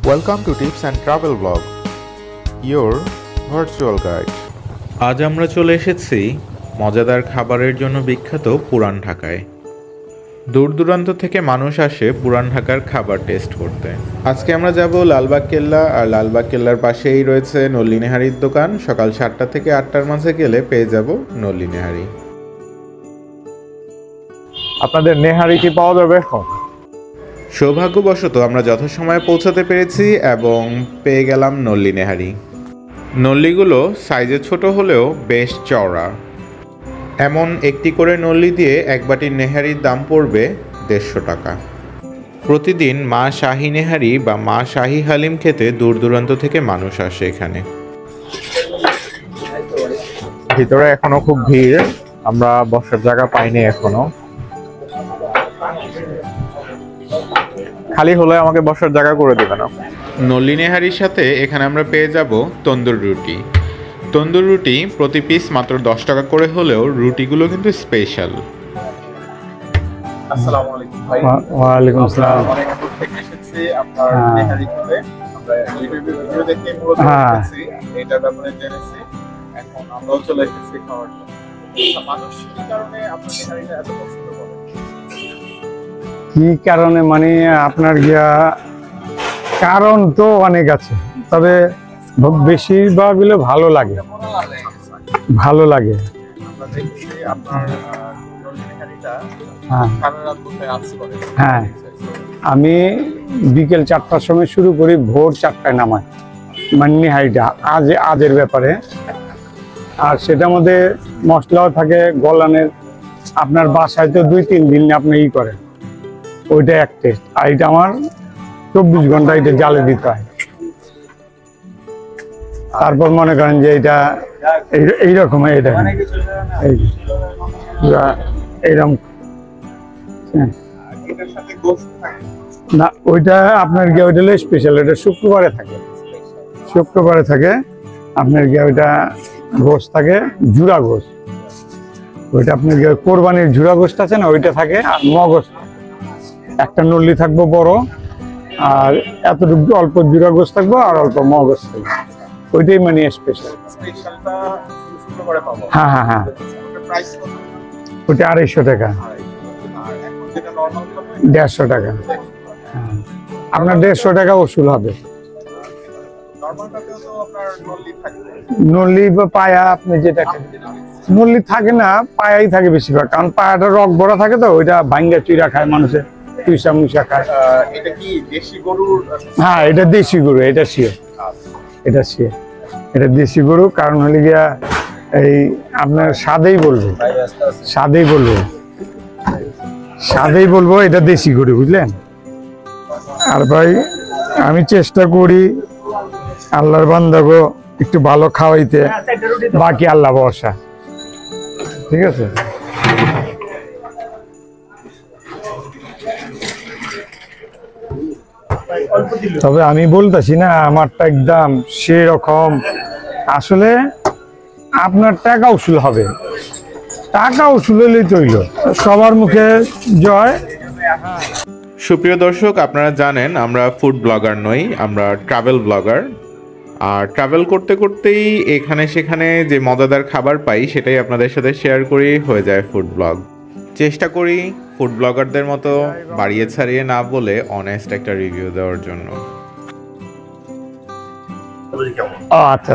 Welcome to Tips and Travel Vlog, your virtual guide. আজ আমরা চলে এসেছি মজাদার খাবারের জন্য বিখ্যাত পুরান ঢাকায়। দূর দূরান্ত থেকে মানুষ আসে পুরান ঢাকার খাবার টেস্ট করতে। আজকে আমরা যাব লালবাগ কেল্লা, আর লালবাগ কেল্লার পাশেই রয়েছে নল্লি নেহারির দোকান। সকাল 7টা থেকে 8টার মাঝে গেলে পেয়ে যাব নল্লি নেহারি। আপনাদের নেহারি কি পাওয়া যাবে এখন? সৌভাগ্যবশত আমরা যথাসময়ে পৌঁছাতে পেরেছি এবং পেয়ে গেলাম নল্লি নেহারি। নল্লিগুলো সাইজে ছোট হলেও বেশ চওড়া। এমন একটি করে নল্লি দিয়ে এক বাটির নেহারির দাম পড়বে 150 টাকা। প্রতিদিন মা শাহী নেহারি বা মা শাহী হালিম খেতে দূর দূরান্ত থেকে মানুষ আসে এখানে। ভিতরে এখনো খুব ভিড়, আমরা বসার জায়গা পাইনি এখনো। খালি হলে আমাকে বসার জায়গা করে দেবে না। নল্লি নেহারির সাথে এখানে আমরা পেয়ে যাব তন্দুর রুটি। তন্দুর রুটি প্রতি পিস মাত্র 10 টাকা করে হলেও রুটিগুলো কিন্তু স্পেশাল। আসসালামু আলাইকুম ভাই। ওয়ালাইকুম আসসালাম। অনেক দূর থেকে এসেছি আপনার নেহারি খেতে। আমরা ইউটিউবে ভিডিও দেখে মূলত এসেছি, এটার ব্যাপারে জেনেছি। এখন আমরাও চলে এসেছি খাওয়ার জন্য। মানুষ কি কারণে আপনার নেহারিটা এত পছন্দ করে? কি কারণে মানে আপনার কারণ তো অনেক আছে, তবে বেশিরভাগ হলে ভালো লাগে। আমরা দেখছি আপনার নেহারিটা সারা রাত কোথায় আছে করে। হ্যাঁ, আমি বিকেল 4টার সময় শুরু করি, ভোর 4টায় নামাই মানে নেহারিটা আজের ব্যাপারে। আর সেটার মধ্যে মশলাও থাকে গলানের। আপনার বাসায় তো 2-3 দিন আপনি করেন, ওইটা এক টেস্ট। আর এটা আমার 24 ঘন্টা এটা জালে দিতে হয়। তারপর মনে করেন যে এটা এইরকম এইরকম না, ওইটা আপনার ওইটা হলো স্পেশাল। ওইটা শুক্রবারে থাকে আপনার ওইটা গোশ থাকে, জুড়া গোশ। ওইটা আপনার কোরবানির জুড়া গোশটা আছে না, ওইটা থাকে। আর মগজ একটা নল্লি থাকবো বড়, আর এতটুকু অল্প জুড়া গোশ থাকবো, আর অল্প মগজ থাকবে। ওইটাই মানে স্পেশাল। হ্যাঁ, ওইটা 250 টাকা, 150 টাকা। আপনার 150 টাকা ওসুল হবে। নল্লি বা পায়া, আপনি যেটা নল্লি থাকে না, পায়াই থাকে বেশিরভাগ, কারণ পায়াটা রক ভরা থাকে তো, ওইটা ভাঙ্গা চুইরা খায় মানুষে, তুইসা মুইসা খায়। এটা কি দেশি গরুর? হ্যাঁ, এটা দেশি গরু, এটা শিওর, এটা দেশি গরু। কারণ হলে গিয়া এই আপনার স্বাদেই বলবো এটা দেশি গরু, বুঝলেন? আর ভাই আমি চেষ্টা করি আল্লাহর বান্দাগো একটু ভালো খাওয়াইতে, বাকি আল্লাহ ভরসা। ঠিক আছে? তবে আমি বলতেছি না আমারটা একদম সেরকম। আসলে আপনার টাকা উসুল হবে, টাকা উসুল হলেই তৈল, সবার মুখে জয়। সুপ্রিয় দর্শক, আপনারা জানেন আমরা ফুড ব্লগার নই, আমরা ট্রাভেল ব্লগার। আর ট্রাভেল করতে করতেই এখানে সেখানে যে মজাদার খাবার পাই সেটাই আপনাদের সাথে শেয়ার করি, হয়ে যায় ফুড ব্লগ। চেষ্টা করি ফুড ব্লগারদের মতো বাড়িয়ে ছাড়িয়ে না বলে অনেস্ট একটা রিভিউ দেওয়ার জন্য। আচ্ছা,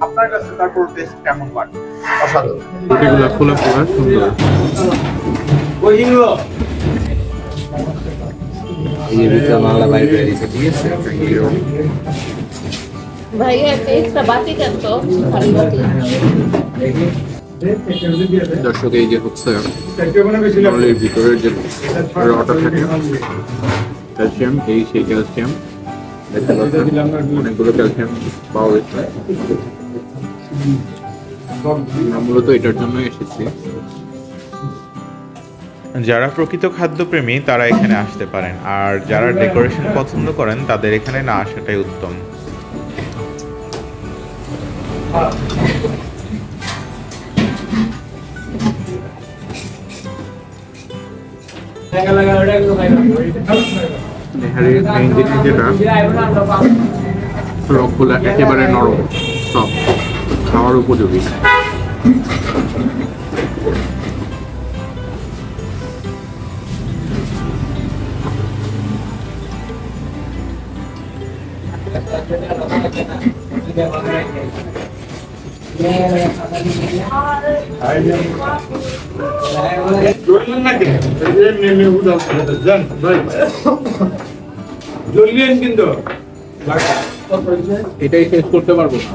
আপনার কাছে তারপর টেস্ট কেমন লাগে? অসাধারণ। রুটিগুলো ফুলে পুরো সুন্দর। ये भी तो बांग्ला बाइट रेडी से ठीक है भैया एक्स्ट्रा बाती कर दो खाली बाती। দর্শক, এই যে হচ্ছে নলের ভিতরের যে রটা থাকে, ক্যালসিয়াম, এই সেই ক্যালসিয়াম অনেকগুলো ক্যালসিয়াম পাওয়া গেছে। মূলত এটার জন্য এসেছি। যারা প্রকৃত খাদ্যপ্রেমী তারা এখানে আসতে পারেন, আর যারা ডেকোরেশন পছন্দ করেন তাদের এখানে না আসাটাই উত্তম। নেহারির মেইন জিনিস যেটা, রকগুলা একেবারে নরম, সব খাওয়ার উপযোগী। এটাই শেষ করতে পারবো না।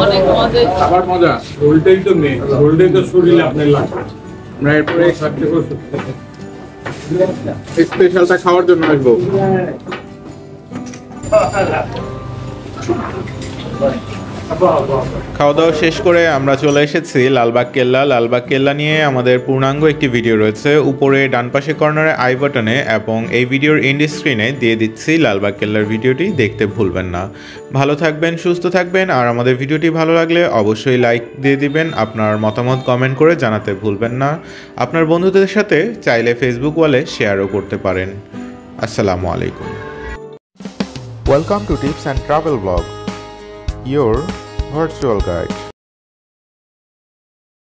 অনেক মজা। আবার মজা, গোলটাই তো মেয়ে, গোলটাই তো শরীরে আপনার লাগবে। আমরা এরপরে স্পেশালটা খাওয়ার জন্য আসবো। খাওয়া দাওয়া শেষ করে আমরা চলে এসেছি লালবাগ কেল্লা। লালবাগ কেল্লা নিয়ে আমাদের পূর্ণাঙ্গ একটি ভিডিও রয়েছে উপরে ডান পাশে কর্নারে আই বাটনে, এবং এই ভিডিওর এন্ড স্ক্রিনে দিয়ে দিচ্ছি লালবাগ কেল্লার ভিডিওটি, দেখতে ভুলবেন না। ভালো থাকবেন, সুস্থ থাকবেন, আর আমাদের ভিডিওটি ভালো লাগলে অবশ্যই লাইক দিয়ে দিবেন। আপনার মতামত কমেন্ট করে জানাতে ভুলবেন না। আপনার বন্ধুদের সাথে চাইলে ফেসবুক ওয়ালে শেয়ারও করতে পারেন। আসসালামু আলাইকুম। Welcome to tips and travel blog, your virtual guide.